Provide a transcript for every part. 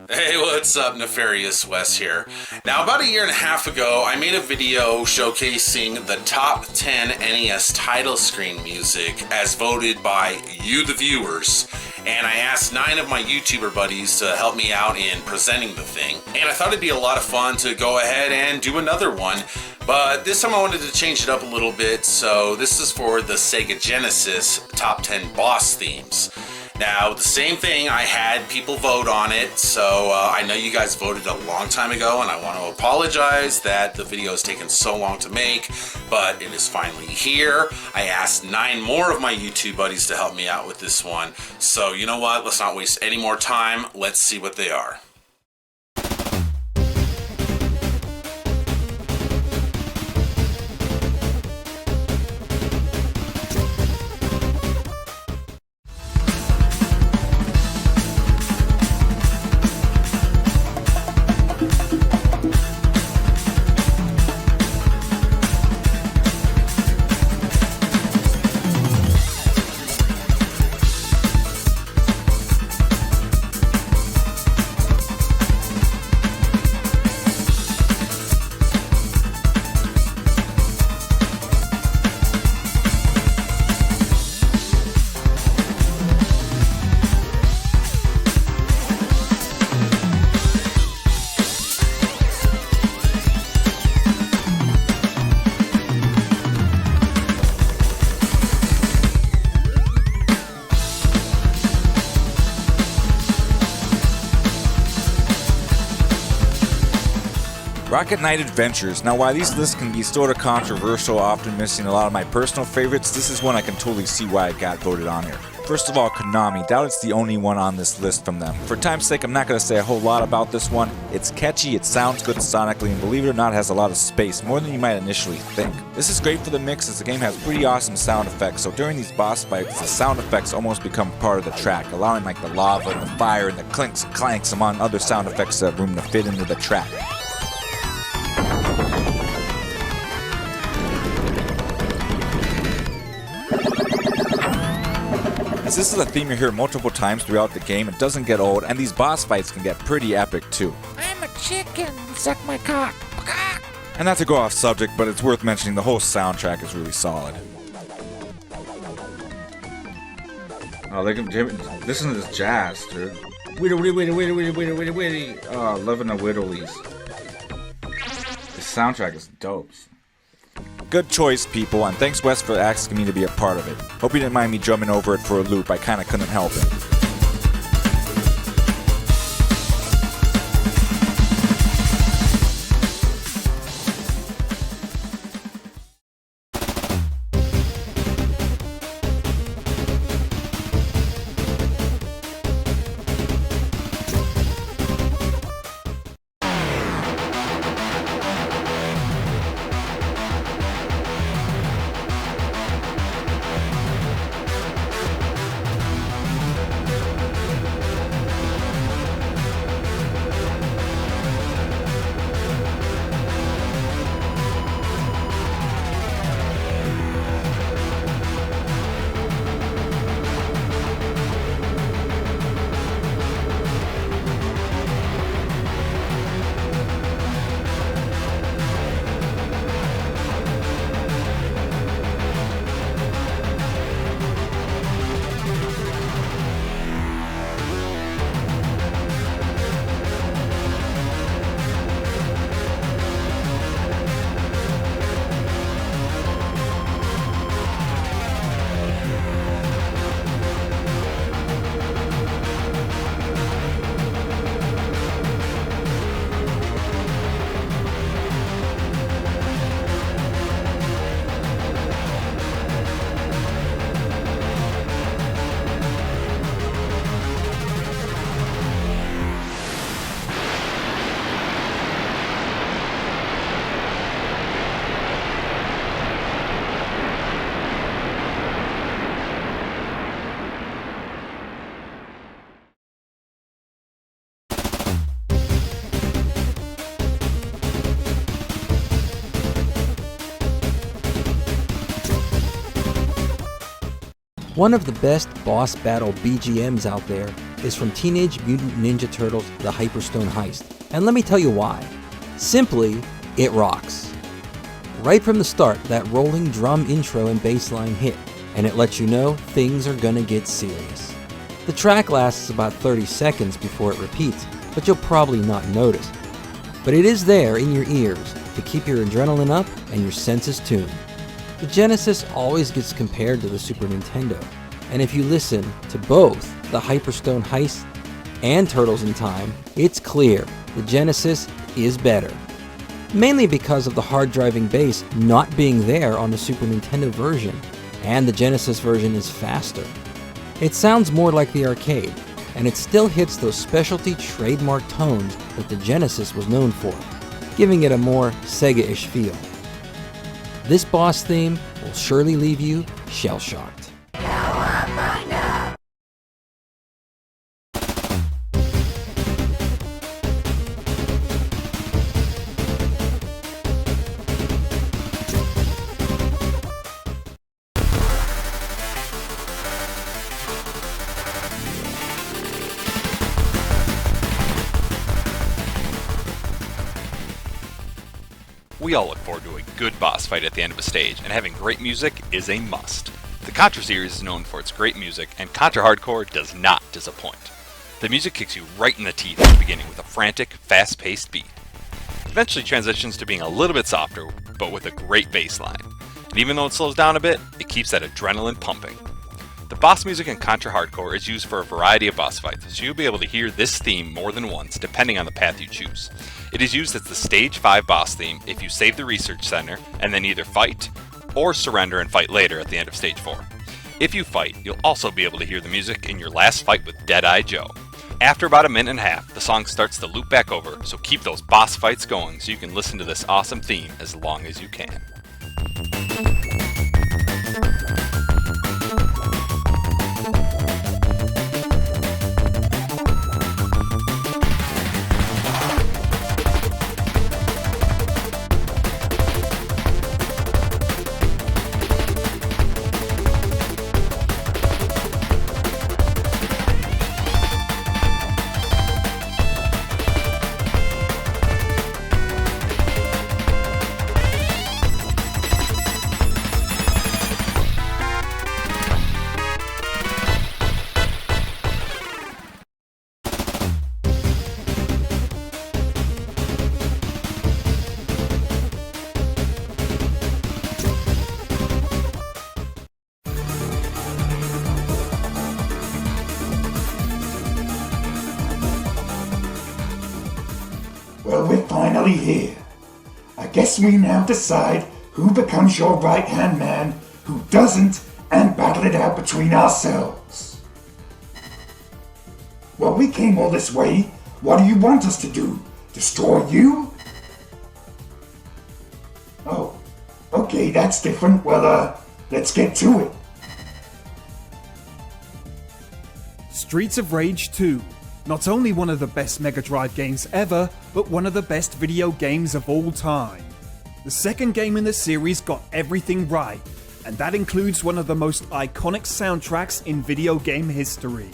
Hey, what's up? Nefarious Wes here. Now, about a year and a half ago, I made a video showcasing the top 10 NES title screen music as voted by you, the viewers. And I asked 9 of my YouTuber buddies to help me out in presenting the thing. And I thought it'd be a lot of fun to go ahead and do another one. But this time I wanted to change it up a little bit, so this is for the Sega Genesis top 10 boss themes. Now, the same thing, I had people vote on it, so I know you guys voted a long time ago, and I want to apologize that the video has taken so long to make, but it is finally here. I asked 9 more of my YouTube buddies to help me out with this one, so you know what, let's not waste any more time, let's see what they are. Rocket Knight Adventures. Now, while these lists can be sort of controversial, often missing a lot of my personal favorites, this is one I can totally see why it got voted on here. First of all, Konami. Doubt it's the only one on this list from them. For time's sake, I'm not going to say a whole lot about this one. It's catchy, it sounds good sonically, and believe it or not, has a lot of space, more than you might initially think. This is great for the mix as the game has pretty awesome sound effects, so during these boss fights, the sound effects almost become part of the track, allowing like the lava and the fire and the clinks and clanks among other sound effects to have room to fit into the track. As this is a theme you hear multiple times throughout the game, it doesn't get old, and these boss fights can get pretty epic too. I'm a chicken, suck my cock. And not to go off subject, but it's worth mentioning the whole soundtrack is really solid. Oh, listen to this jazz, dude. Witty. Oh, loving the whittlies. The soundtrack is dope. Good choice, people, and thanks Wes for asking me to be a part of it. Hope you didn't mind me drumming over it for a loop, I kinda couldn't help it. One of the best boss battle BGMs out there is from Teenage Mutant Ninja Turtles: The Hyperstone Heist. And let me tell you why. Simply, it rocks. Right from the start, that rolling drum intro and bass line hit, and it lets you know things are gonna get serious. The track lasts about 30 seconds before it repeats, but you'll probably not notice. But it is there in your ears to keep your adrenaline up and your senses tuned. The Genesis always gets compared to the Super Nintendo, and if you listen to both the Hyperstone Heist and Turtles in Time, it's clear the Genesis is better. Mainly because of the hard-driving bass not being there on the Super Nintendo version, and the Genesis version is faster. It sounds more like the arcade, and it still hits those specialty trademark tones that the Genesis was known for, giving it a more Sega-ish feel. This boss theme will surely leave you shell-shocked. We all look forward to a good boss fight at the end of a stage, and having great music is a must. The Contra series is known for its great music, and Contra Hardcore does not disappoint. The music kicks you right in the teeth at the beginning with a frantic, fast-paced beat. It eventually transitions to being a little bit softer, but with a great bass line. And even though it slows down a bit, it keeps that adrenaline pumping. The boss music in Contra Hardcore is used for a variety of boss fights, so you'll be able to hear this theme more than once depending on the path you choose. It is used as the Stage 5 boss theme if you save the Research Center and then either fight or surrender and fight later at the end of Stage 4. If you fight, you'll also be able to hear the music in your last fight with Deadeye Joe. After about a minute and a half, the song starts to loop back over, so keep those boss fights going so you can listen to this awesome theme as long as you can. Well, we're finally here. I guess we now decide who becomes your right-hand man, who doesn't, and battle it out between ourselves. Well, we came all this way. What do you want us to do? Destroy you? Oh, okay, that's different. Well, let's get to it. Streets of Rage 2. Not only one of the best Mega Drive games ever, but one of the best video games of all time. The second game in the series got everything right, and that includes one of the most iconic soundtracks in video game history.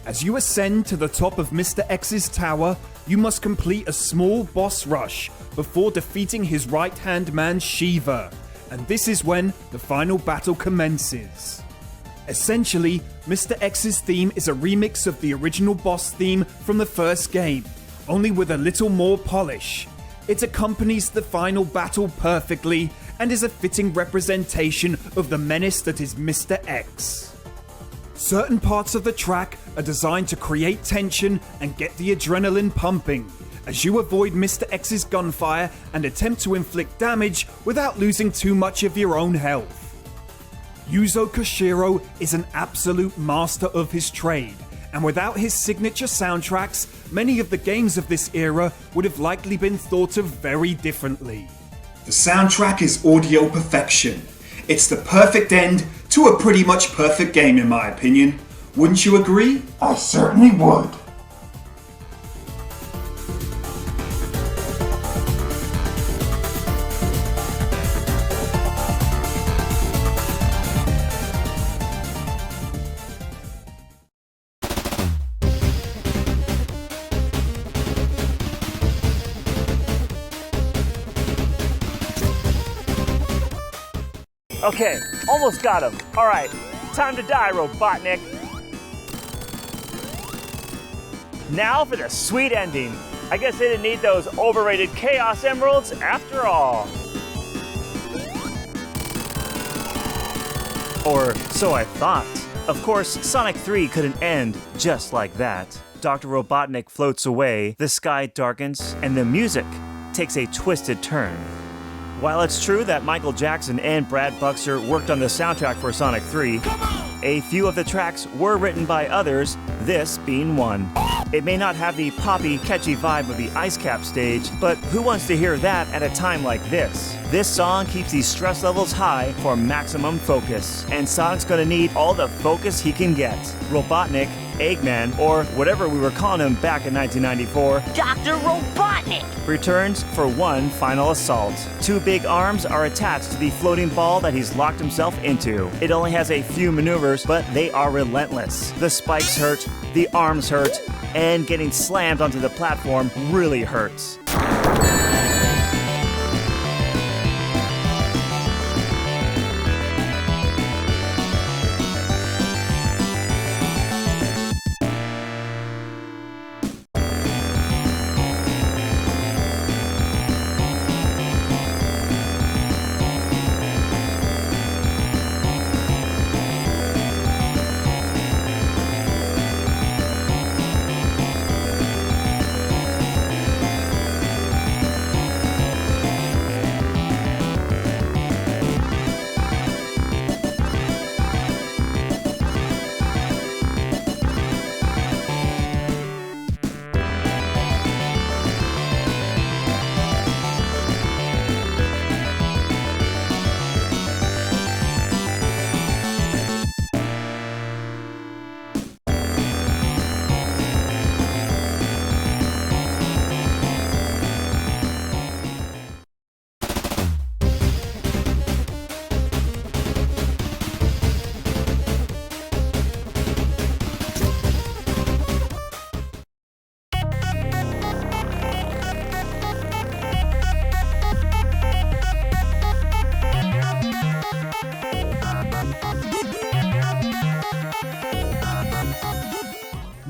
As you ascend to the top of Mr. X's tower, you must complete a small boss rush before defeating his right-hand man Shiva, and this is when the final battle commences. Essentially, Mr. X's theme is a remix of the original boss theme from the first game, only with a little more polish. It accompanies the final battle perfectly and is a fitting representation of the menace that is Mr. X. Certain parts of the track are designed to create tension and get the adrenaline pumping, as you avoid Mr. X's gunfire and attempt to inflict damage without losing too much of your own health. Yuzo Koshiro is an absolute master of his trade, and without his signature soundtracks, many of the games of this era would have likely been thought of very differently. The soundtrack is audio perfection. It's the perfect end to a pretty much perfect game in my opinion. Wouldn't you agree? I certainly would. Okay, almost got him. All right, time to die, Robotnik. Now for the sweet ending. I guess they didn't need those overrated Chaos Emeralds after all. Or so I thought. Of course, Sonic 3 couldn't end just like that. Dr. Robotnik floats away, the sky darkens, and the music takes a twisted turn. While it's true that Michael Jackson and Brad Buxer worked on the soundtrack for Sonic 3, a few of the tracks were written by others, this being one. It may not have the poppy, catchy vibe of the Ice Cap stage, but who wants to hear that at a time like this? This song keeps these stress levels high for maximum focus, and Sonic's gonna need all the focus he can get. Robotnik, Eggman, or whatever we were calling him back in 1994, Dr. Robotnik! returns for one final assault. Two big arms are attached to the floating ball that he's locked himself into. It only has a few maneuvers, but they are relentless. The spikes hurt, the arms hurt, and getting slammed onto the platform really hurts.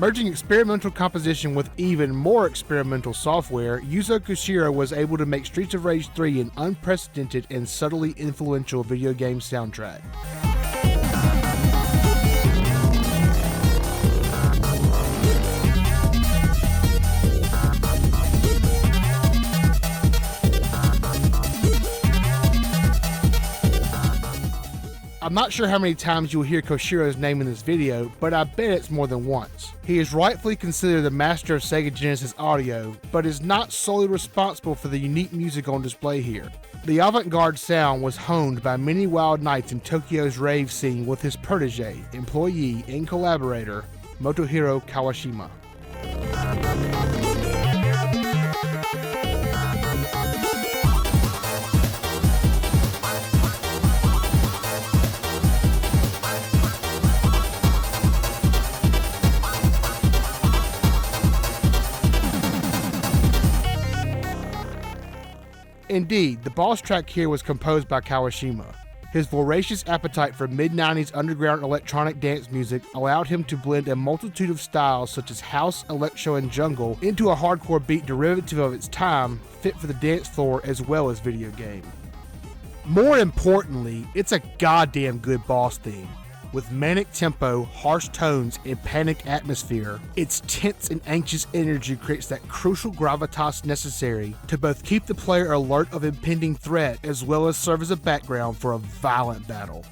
Merging experimental composition with even more experimental software, Yuzo Koshiro was able to make Streets of Rage 3 an unprecedented and subtly influential video game soundtrack. I'm not sure how many times you'll hear Koshiro's name in this video, but I bet it's more than once. He is rightfully considered the master of Sega Genesis audio, but is not solely responsible for the unique music on display here. The avant-garde sound was honed by many wild nights in Tokyo's rave scene with his protege, employee, and collaborator, Motohiro Kawashima. Indeed, the boss track here was composed by Kawashima. His voracious appetite for mid-90s underground electronic dance music allowed him to blend a multitude of styles such as house, electro, and jungle into a hardcore beat derivative of its time, fit for the dance floor as well as video game. More importantly, it's a goddamn good boss theme. With manic tempo, harsh tones, and panic atmosphere, its tense and anxious energy creates that crucial gravitas necessary to both keep the player alert of impending threat as well as serve as a background for a violent battle.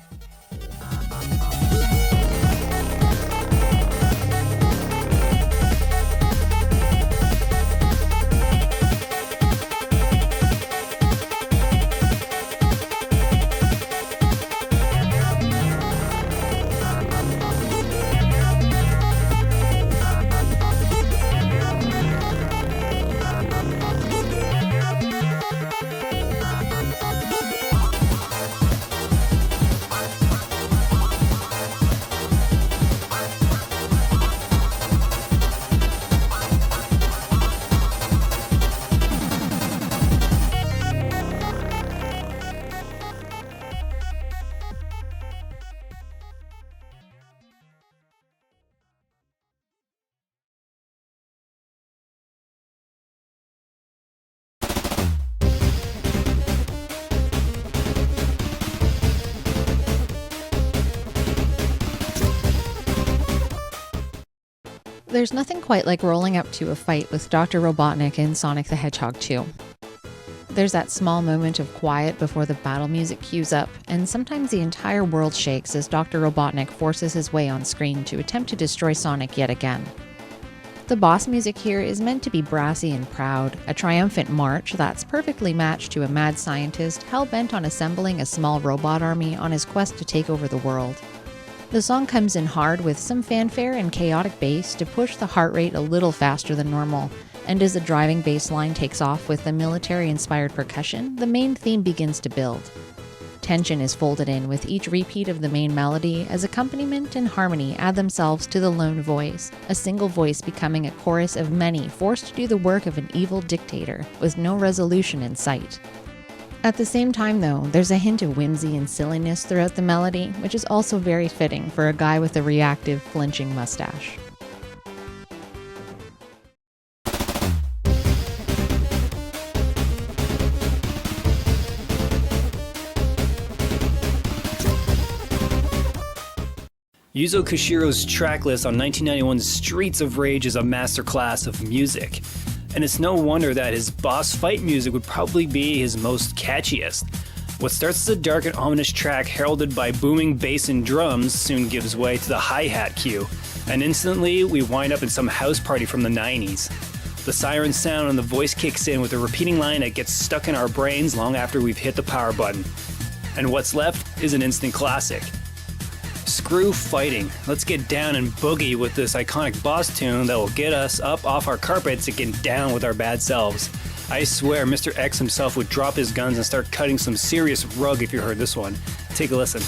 There's nothing quite like rolling up to a fight with Dr. Robotnik in Sonic the Hedgehog 2. There's that small moment of quiet before the battle music cues up, and sometimes the entire world shakes as Dr. Robotnik forces his way on screen to attempt to destroy Sonic yet again. The boss music here is meant to be brassy and proud, a triumphant march that's perfectly matched to a mad scientist hell-bent on assembling a small robot army on his quest to take over the world. The song comes in hard with some fanfare and chaotic bass to push the heart rate a little faster than normal, and as the driving bass line takes off with the military-inspired percussion, the main theme begins to build. Tension is folded in with each repeat of the main melody as accompaniment and harmony add themselves to the lone voice, a single voice becoming a chorus of many forced to do the work of an evil dictator with no resolution in sight. At the same time, though, there's a hint of whimsy and silliness throughout the melody, which is also very fitting for a guy with a reactive, flinching mustache. Yuzo Koshiro's track list on 1991's Streets of Rage is a masterclass of music. And it's no wonder that his boss fight music would probably be his most catchiest. What starts as a dark and ominous track heralded by booming bass and drums soon gives way to the hi-hat cue, and instantly we wind up in some house party from the 90s. The siren sound and the voice kicks in with a repeating line that gets stuck in our brains long after we've hit the power button. And what's left is an instant classic. Screw fighting. Let's get down and boogie with this iconic boss tune that will get us up off our carpets and get down with our bad selves. I swear Mr. X himself would drop his guns and start cutting some serious rug if you heard this one. Take a listen.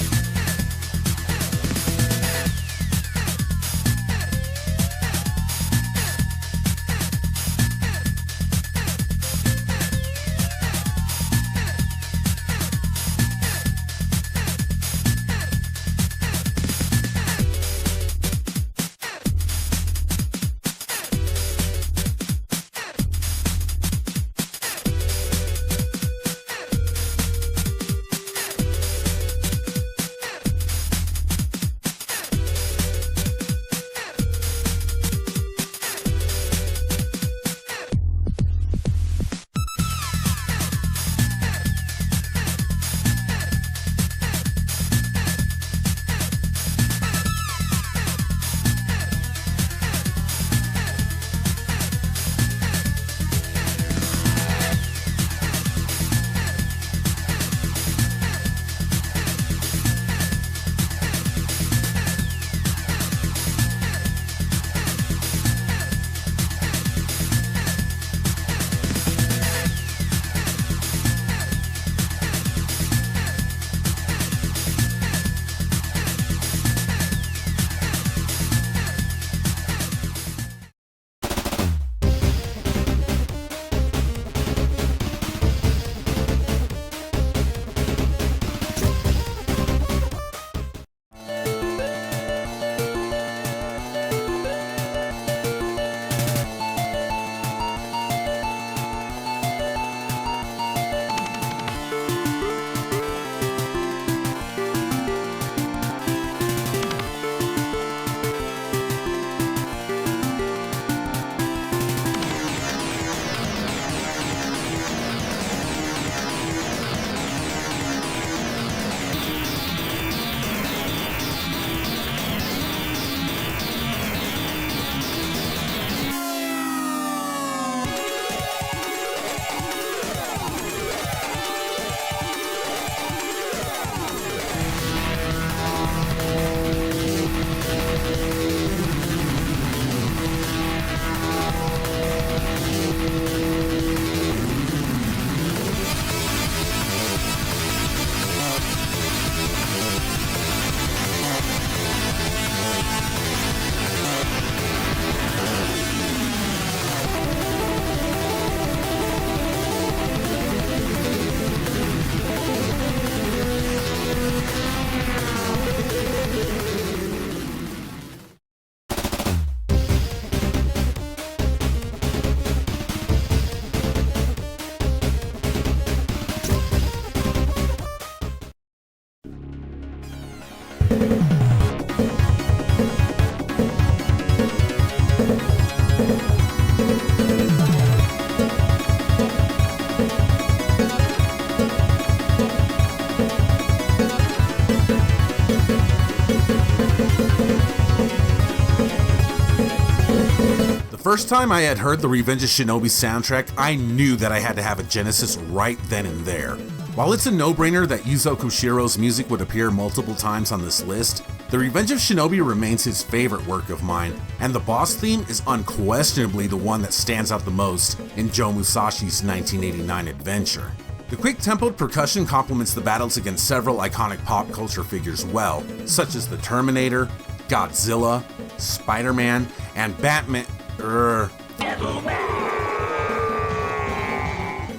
first time I had heard the Revenge of Shinobi soundtrack, I knew that I had to have a Genesis right then and there. While it's a no-brainer that Yuzo Koshiro's music would appear multiple times on this list, The Revenge of Shinobi remains his favorite work of mine, and the boss theme is unquestionably the one that stands out the most in Joe Musashi's 1989 adventure. The quick-tempoed percussion complements the battles against several iconic pop culture figures well, such as the Terminator, Godzilla, Spider-Man, and Batman,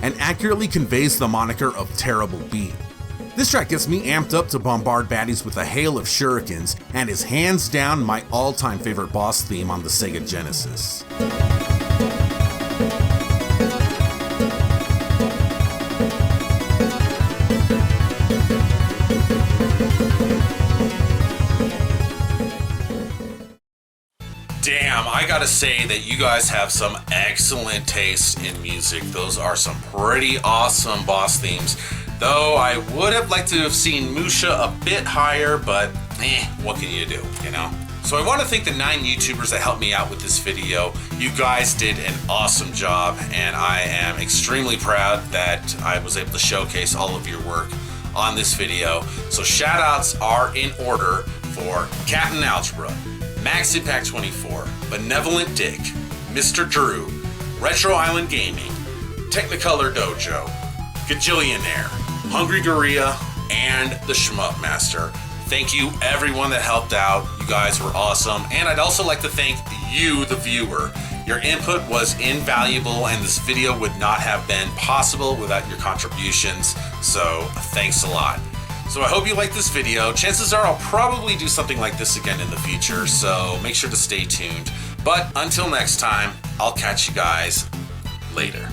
and accurately conveys the moniker of Terrible Beat. This track gets me amped up to bombard baddies with a hail of shurikens, and is hands down my all-time favorite boss theme on the Sega Genesis. Damn, I gotta say that you guys have some excellent taste in music. Those are some pretty awesome boss themes. Though I would have liked to have seen Musha a bit higher, but what can you do, you know? So I want to thank the 9 YouTubers that helped me out with this video. You guys did an awesome job, and I am extremely proud that I was able to showcase all of your work on this video. So shout outs are in order for Captain Algebra, Max Impact 24, Benevolent Dick, Mr. Drew, Retro Island Gaming, Technicolor Dojo, Gajillionaire, Hungry Gorilla, and the Shmup Master. Thank you everyone that helped out. You guys were awesome. And I'd also like to thank you, the viewer. Your input was invaluable, and this video would not have been possible without your contributions. So thanks a lot. So I hope you liked this video. Chances are I'll probably do something like this again in the future, so make sure to stay tuned. But until next time, I'll catch you guys later.